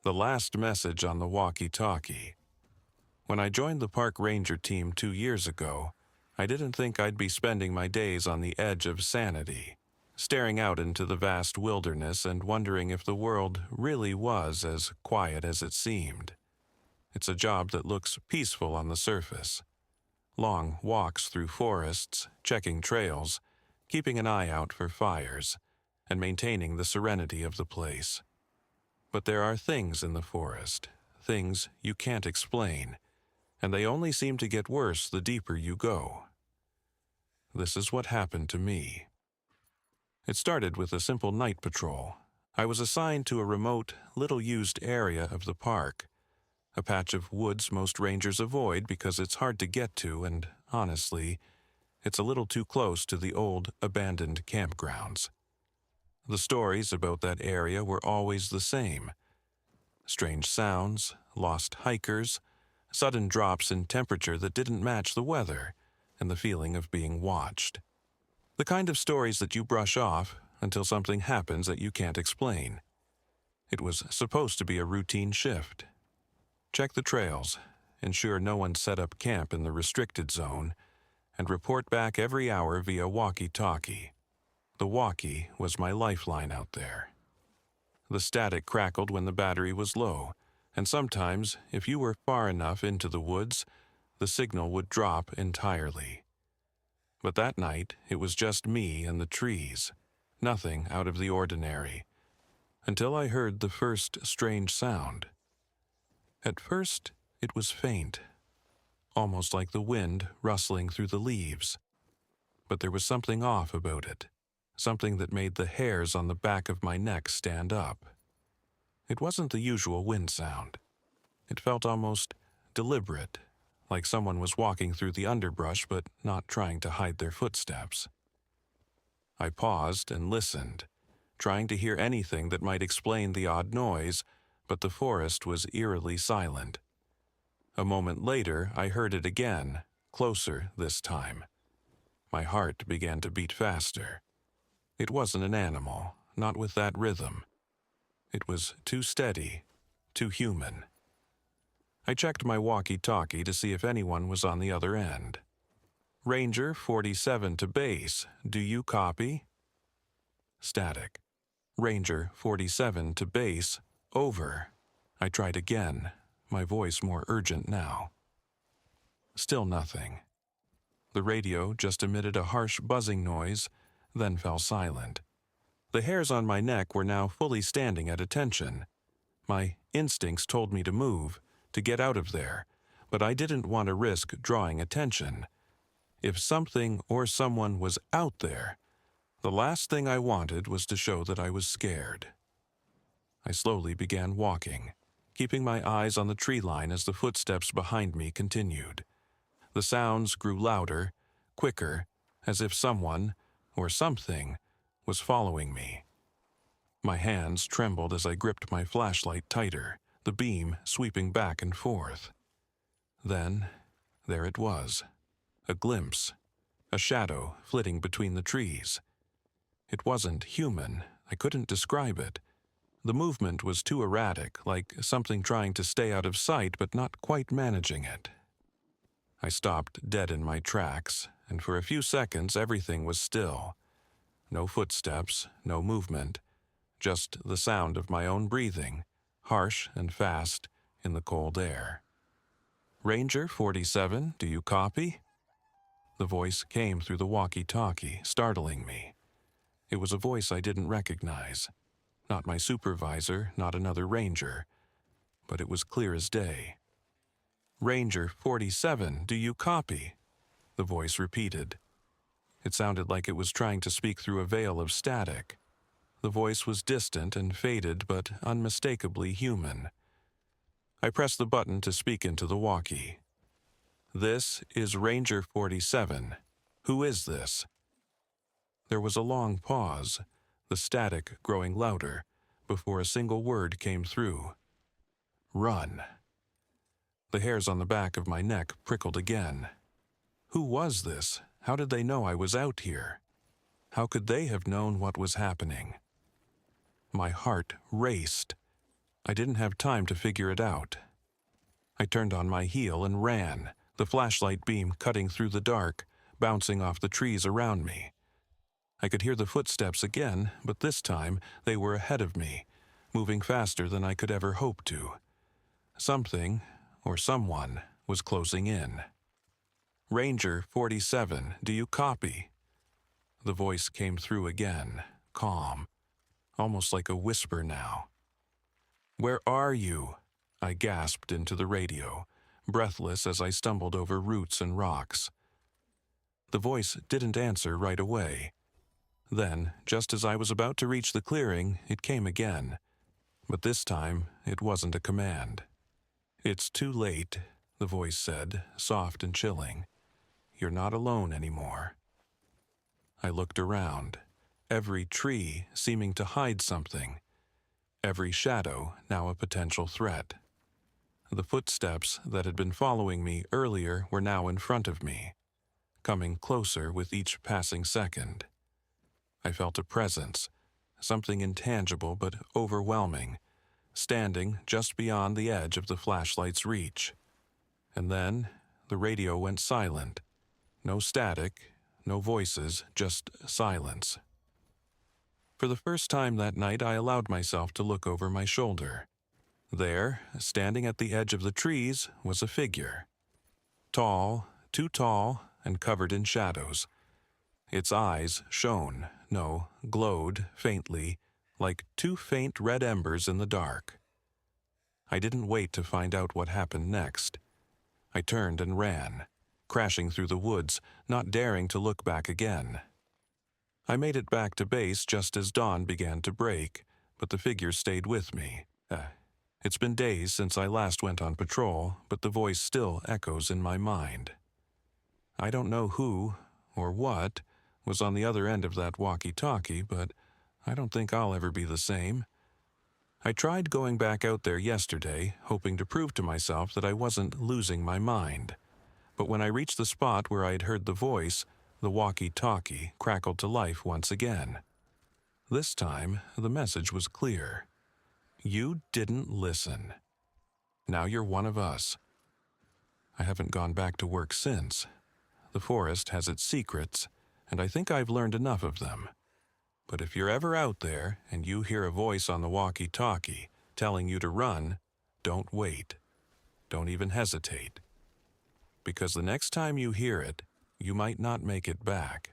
The last message on the walkie-talkie. When I joined the park ranger team 2 years ago, I didn't think I'd be spending my days on the edge of sanity, staring out into the vast wilderness and wondering if the world really was as quiet as it seemed. It's a job that looks peaceful on the surface. Long walks through forests, checking trails, keeping an eye out for fires, and maintaining the serenity of the place. But there are things in the forest, things you can't explain, and they only seem to get worse the deeper you go. This is what happened to me. It started with a simple night patrol. I was assigned to a remote, little-used area of the park, a patch of woods most rangers avoid because it's hard to get to and, honestly, it's a little too close to the old, abandoned campgrounds. The stories about that area were always the same. Strange sounds, lost hikers, sudden drops in temperature that didn't match the weather, and the feeling of being watched. The kind of stories that you brush off until something happens that you can't explain. It was supposed to be a routine shift. Check the trails, ensure no one set up camp in the restricted zone, and report back every hour via walkie-talkie. The walkie was my lifeline out there. The static crackled when the battery was low, and sometimes, if you were far enough into the woods, the signal would drop entirely. But that night, it was just me and the trees, nothing out of the ordinary, until I heard the first strange sound. At first, it was faint, almost like the wind rustling through the leaves. But there was something off about it, something that made the hairs on the back of my neck stand up. It wasn't the usual wind sound. It felt almost deliberate, like someone was walking through the underbrush but not trying to hide their footsteps. I paused and listened, trying to hear anything that might explain the odd noise, but the forest was eerily silent. A moment later, I heard it again, closer this time. My heart began to beat faster. It wasn't an animal, not with that rhythm. It was too steady, too human. I checked my walkie-talkie to see if anyone was on the other end. Ranger 47 to base, do you copy? Static. Ranger 47 to base, over. I tried again, my voice more urgent now. Still nothing. The radio just emitted a harsh buzzing noise, then fell silent. The hairs on my neck were now fully standing at attention. My instincts told me to move, to get out of there, but I didn't want to risk drawing attention. If something or someone was out there, the last thing I wanted was to show that I was scared. I slowly began walking, keeping my eyes on the tree line as the footsteps behind me continued. The sounds grew louder, quicker, as if someone, or something, was following me. My hands trembled as I gripped my flashlight tighter, the beam sweeping back and forth. Then, there it was, a glimpse, a shadow flitting between the trees. It wasn't human, I couldn't describe it. The movement was too erratic, like something trying to stay out of sight but not quite managing it. I stopped dead in my tracks, and for a few seconds everything was still. No footsteps, no movement, just the sound of my own breathing, harsh and fast, in the cold air. Ranger 47, do you copy? The voice came through the walkie-talkie, startling me. It was a voice I didn't recognize. Not my supervisor, not another ranger, but it was clear as day. Ranger 47, do you copy? The voice repeated. It sounded like it was trying to speak through a veil of static. The voice was distant and faded, but unmistakably human. I pressed the button to speak into the walkie. This is Ranger 47. Who is this? There was a long pause, the static growing louder, before a single word came through. Run. The hairs on the back of my neck prickled again. Who was this? How did they know I was out here? How could they have known what was happening? My heart raced. I didn't have time to figure it out. I turned on my heel and ran, the flashlight beam cutting through the dark, bouncing off the trees around me. I could hear the footsteps again, but this time they were ahead of me, moving faster than I could ever hope to. Something, or someone, was closing in. "Ranger 47, do you copy?" The voice came through again, calm, almost like a whisper now. "Where are you?" I gasped into the radio, breathless as I stumbled over roots and rocks. The voice didn't answer right away. Then, just as I was about to reach the clearing, it came again. But this time, it wasn't a command. "It's too late," the voice said, soft and chilling. "You're not alone anymore." I looked around, every tree seeming to hide something, every shadow now a potential threat. The footsteps that had been following me earlier were now in front of me, coming closer with each passing second. I felt a presence, something intangible but overwhelming, standing just beyond the edge of the flashlight's reach. And then the radio went silent. No static, no voices, just silence. For the first time that night, I allowed myself to look over my shoulder. There, standing at the edge of the trees, was a figure. Tall, too tall, and covered in shadows. Its eyes shone, no, glowed faintly, like two faint red embers in the dark. I didn't wait to find out what happened next. I turned and ran, crashing through the woods, not daring to look back again. I made it back to base just as dawn began to break, but the figure stayed with me. It's been days since I last went on patrol, but the voice still echoes in my mind. I don't know who, or what, was on the other end of that walkie-talkie, but I don't think I'll ever be the same. I tried going back out there yesterday, hoping to prove to myself that I wasn't losing my mind. But when I reached the spot where I'd heard the voice, the walkie-talkie crackled to life once again. This time, the message was clear. "You didn't listen. Now you're one of us." I haven't gone back to work since. The forest has its secrets, and I think I've learned enough of them. But if you're ever out there and you hear a voice on the walkie-talkie telling you to run, don't wait. Don't even hesitate. Because the next time you hear it, you might not make it back.